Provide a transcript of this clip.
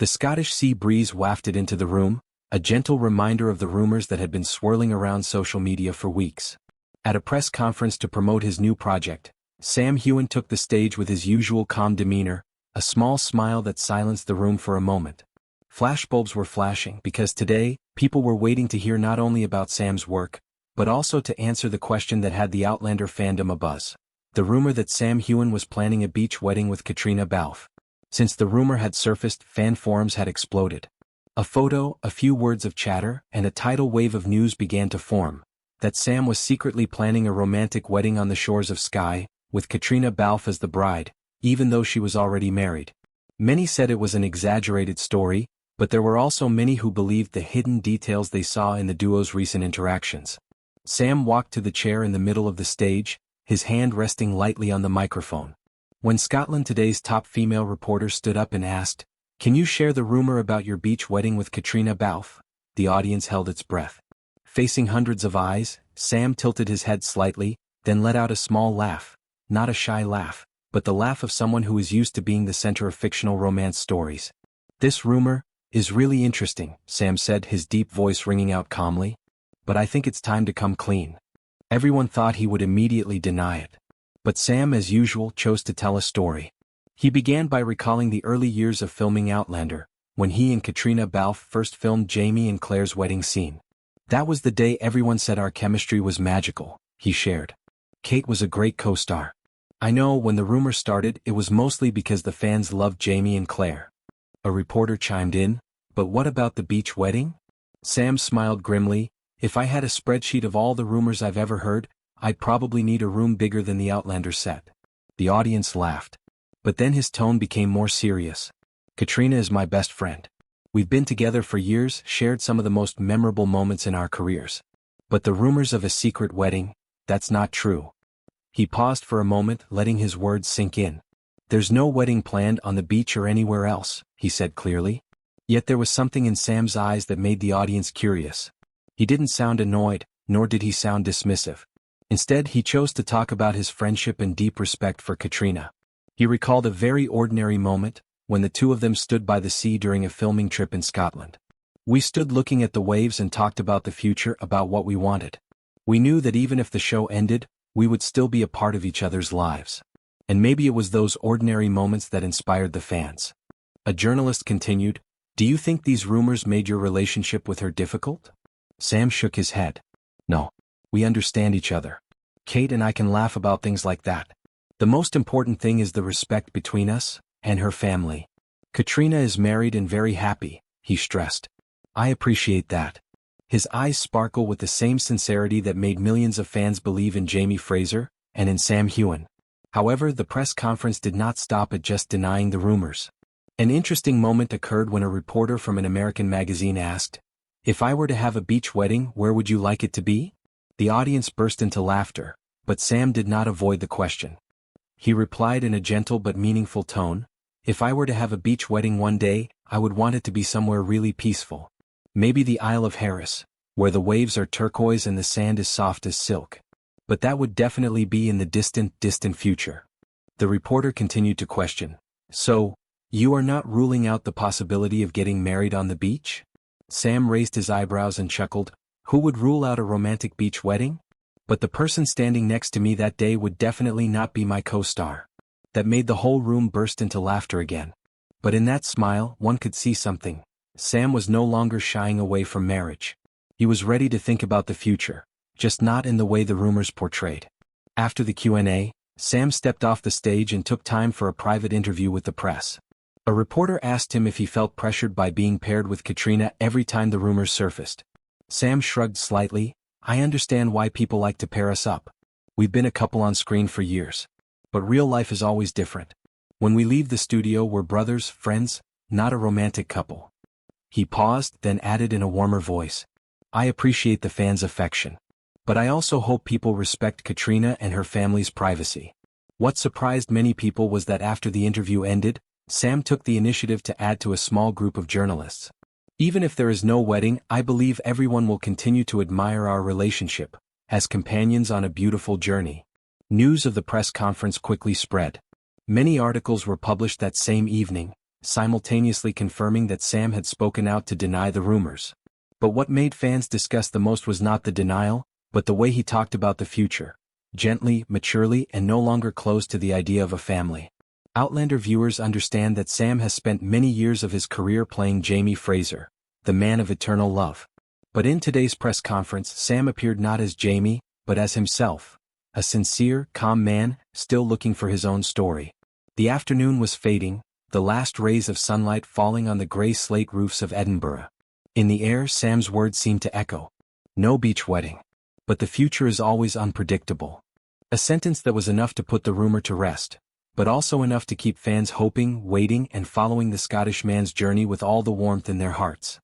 The Scottish sea breeze wafted into the room, a gentle reminder of the rumors that had been swirling around social media for weeks. At a press conference to promote his new project, Sam Heughan took the stage with his usual calm demeanor, a small smile that silenced the room for a moment. Flashbulbs were flashing because today, people were waiting to hear not only about Sam's work, but also to answer the question that had the Outlander fandom abuzz. The rumor that Sam Heughan was planning a beach wedding with Caitriona Balfe. Since the rumor had surfaced, fan forums had exploded. A photo, a few words of chatter, and a tidal wave of news began to form, that Sam was secretly planning a romantic wedding on the shores of Skye, with Caitriona Balfe as the bride, even though she was already married. Many said it was an exaggerated story, but there were also many who believed the hidden details they saw in the duo's recent interactions. Sam walked to the chair in the middle of the stage, his hand resting lightly on the microphone. When Scotland Today's top female reporter stood up and asked, "Can you share the rumor about your beach wedding with Caitriona Balfe?" the audience held its breath. Facing hundreds of eyes, Sam tilted his head slightly, then let out a small laugh, not a shy laugh, but the laugh of someone who is used to being the center of fictional romance stories. "This rumor is really interesting," Sam said, his deep voice ringing out calmly. "But I think it's time to come clean." Everyone thought he would immediately deny it. But Sam, as usual, chose to tell a story. He began by recalling the early years of filming Outlander, when he and Caitriona Balfe first filmed Jamie and Claire's wedding scene. "That was the day everyone said our chemistry was magical," he shared. "Kate was a great co-star. I know when the rumor started it was mostly because the fans loved Jamie and Claire." A reporter chimed in, "But what about the beach wedding?" Sam smiled grimly. "If I had a spreadsheet of all the rumors I've ever heard, I'd probably need a room bigger than the Outlander set." The audience laughed. But then his tone became more serious. "Caitriona is my best friend. We've been together for years, shared some of the most memorable moments in our careers. But the rumors of a secret wedding, that's not true." He paused for a moment, letting his words sink in. "There's no wedding planned on the beach or anywhere else," he said clearly. Yet there was something in Sam's eyes that made the audience curious. He didn't sound annoyed, nor did he sound dismissive. Instead, he chose to talk about his friendship and deep respect for Caitriona. He recalled a very ordinary moment, when the two of them stood by the sea during a filming trip in Scotland. "We stood looking at the waves and talked about the future, about what we wanted. We knew that even if the show ended, we would still be a part of each other's lives. And maybe it was those ordinary moments that inspired the fans." A journalist continued, "Do you think these rumors made your relationship with her difficult?" Sam shook his head. "No. We understand each other. Kate and I can laugh about things like that. The most important thing is the respect between us, and her family. Caitriona is married and very happy," he stressed. "I appreciate that." His eyes sparkle with the same sincerity that made millions of fans believe in Jamie Fraser, and in Sam Heughan. However, the press conference did not stop at just denying the rumors. An interesting moment occurred when a reporter from an American magazine asked, "If I were to have a beach wedding, where would you like it to be?" The audience burst into laughter, but Sam did not avoid the question. He replied in a gentle but meaningful tone, "If I were to have a beach wedding one day, I would want it to be somewhere really peaceful. Maybe the Isle of Harris, where the waves are turquoise and the sand is soft as silk. But that would definitely be in the distant, distant future." The reporter continued to question, "So, you are not ruling out the possibility of getting married on the beach?" Sam raised his eyebrows and chuckled. "Who would rule out a romantic beach wedding? But the person standing next to me that day would definitely not be my co-star." That made the whole room burst into laughter again. But in that smile, one could see something. Sam was no longer shying away from marriage. He was ready to think about the future, just not in the way the rumors portrayed. After the Q&A, Sam stepped off the stage and took time for a private interview with the press. A reporter asked him if he felt pressured by being paired with Caitriona every time the rumors surfaced. Sam shrugged slightly. "I understand why people like to pair us up. We've been a couple on screen for years. But real life is always different. When we leave the studio, we're brothers, friends, not a romantic couple." He paused, then added in a warmer voice, "I appreciate the fans' affection. But I also hope people respect Caitriona and her family's privacy." What surprised many people was that after the interview ended, Sam took the initiative to add to a small group of journalists. "Even if there is no wedding, I believe everyone will continue to admire our relationship, as companions on a beautiful journey." News of the press conference quickly spread. Many articles were published that same evening, simultaneously confirming that Sam had spoken out to deny the rumors. But what made fans discuss the most was not the denial, but the way he talked about the future. Gently, maturely, and no longer closed to the idea of a family. Outlander viewers understand that Sam has spent many years of his career playing Jamie Fraser, the man of eternal love. But in today's press conference, Sam appeared not as Jamie, but as himself. A sincere, calm man, still looking for his own story. The afternoon was fading, the last rays of sunlight falling on the grey slate roofs of Edinburgh. In the air, Sam's words seemed to echo. No beach wedding. But the future is always unpredictable. A sentence that was enough to put the rumor to rest, but also enough to keep fans hoping, waiting, and following the Scottish man's journey with all the warmth in their hearts.